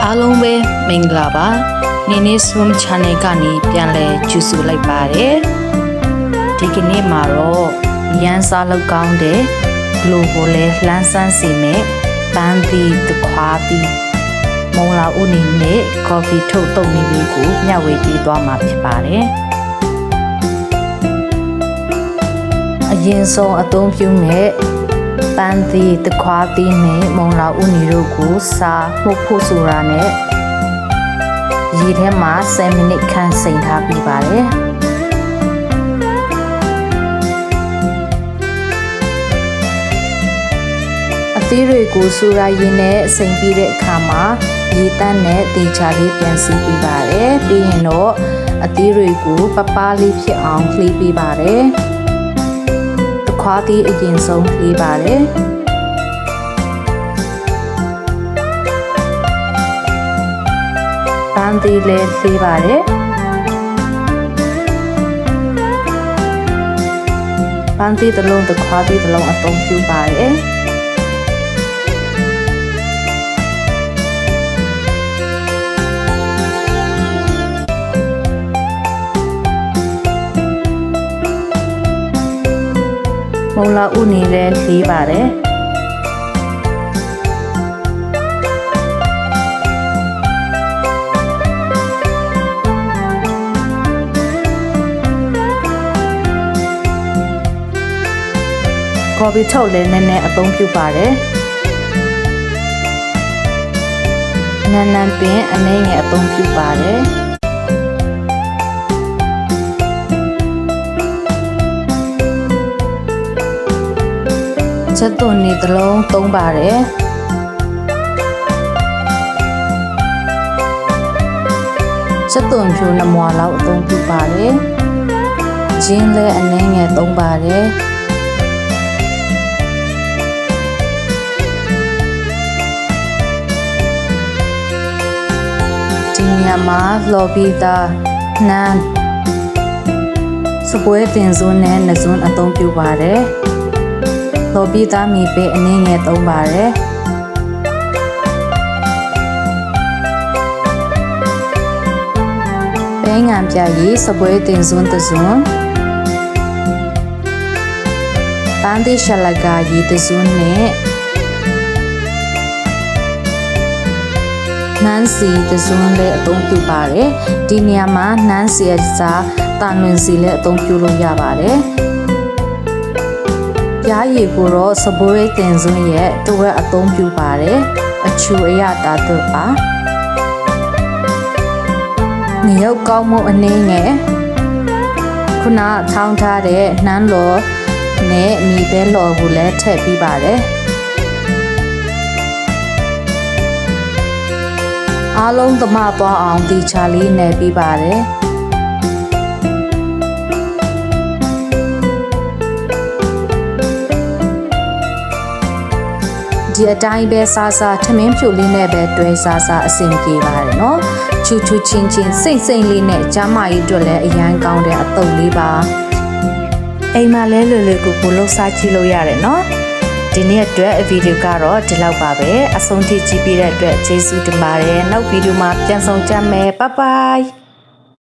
အားလုံးပဲမင်္ဂလာပါနေနေ swim channel ကနေပြန်လဲကြိုဆိုလိုက်ပါတယ်ဒီကနေ့မှာတော့ရန်စားလောက်ကောင်းတဲ့ global လဲလှမ်းဆန်းစီမဲ့ပန်းသီးတခွားသီးမုံလာဦးနေနဲ့ coffee ထုတ်တုံနေလေးကိုမျှဝေပေးသွားမှာဖြစ်ပါတယ်အရင်ဆုံးအသုံးပြုမဲ့ပန်းသီးတခွားသီးနဲ့မုံလာဦးနေတို့ကိုစားမှုဖို့ဆိုတာနဲ့ရေထဲမှာ10မိနစ်ခန့်စိမ်ထားပြီးပါတယ်အသီးတွေကိုစူရာရင်းနဲ့စိမ်ပြီးတဲ့အခါမှာရေတန့်နဲ့တေချာလေးပြန်စီးပြီးပါတယ်ပြီးရင်တော့အသီးတွေကိုပပလေးဖြစ်အောင်လှေးပြီးပါတယ်ခွားသီးအရင်ဆုံးလှေးပါတယ်ပန်းသီးလည်းလှေးပါတယ်ပန်းသီးတစ်လုံးခွားသီးတစ်လုံးအသုံးပြုပါတယ်မုံလာဦးနေလဲလှေးပါတယ်ကော်ဖီထုတ်လဲနည်းနည်းအသုံးပြုပါတယ်နန်းနန်းပင်အနည်းငယ်အသုံးပြုပါတယ်ချက်သွန်နေတစ်လုံးသုံးပါတယ်ချက်သွန်ဖြူ2မွှာလောက်အသုံးပြုပါတယ်ဂျင်းလည်းအနည်းငယ်သုံးပါတယ်ဒီညမှာလော်ဘီတာနန်းစပွဲတင်စွန်းနဲ့နှစွန်းအသုံးပြုပါတယ်လော်ဘီတာမီပဲအနည်းငယ်သုံးပါတယ်ပဲငံပြရေးစပွဲတင်စွန်းတစွန်းပန်းသီးရှလကာရေးတစွန်းနဲ့နန်းစီတစွန်းလည်းအသုံးပြုပါတယ်ဒီနေရာမှာနန်းစီအစားတာနွင်စီလည်းအသုံးပြုလို့ရပါတယ်ပြားရည်ကိုတော့စပွဲတင်စွန်းရဲ့တဝက်အသုံးပြုပါတယ်အချူအရတာတို့ပါငရုတ်ကောင်းမှုအနည်းငယ်ခုနထောင်းထားတဲ့နှမ်းလော်နဲ့မီပဲလော်ကိုလည်းထည့်ပြီးပါတယ်အားလုံးသမသွားအောင်တီချာလေးနယ်ပြီးပါတယ်ဒီအတိုင်းပဲစားစားထမင်းဖြူလေးနဲ့ပဲတွဲစားစားအဆင်ပြေပါတယ်နော်ချူချူချင်းချင်းစိမ့်စိမ့်လေးနဲ့ကျမကြီးတို့လည်းအရန်ကောင်းတဲ့အတုပ်လေးပါအိမ်မှာလဲလွယ်လွယ်ကူကူလှုပ်ရှားကြည့်လို့ရတယ်နော်ဒီနေ့အတွက်ဗီဒီယိုကတော့ဒီလောက်ပါပဲအဆုံးထိကြည့်ပြီးတဲ့အတွက်ကျေးဇူးတင်ပါတယ်နောက်ဗီဒီယိုမှာပြန်ဆောင်ကြမယ်ဘိုင်ဘိုင်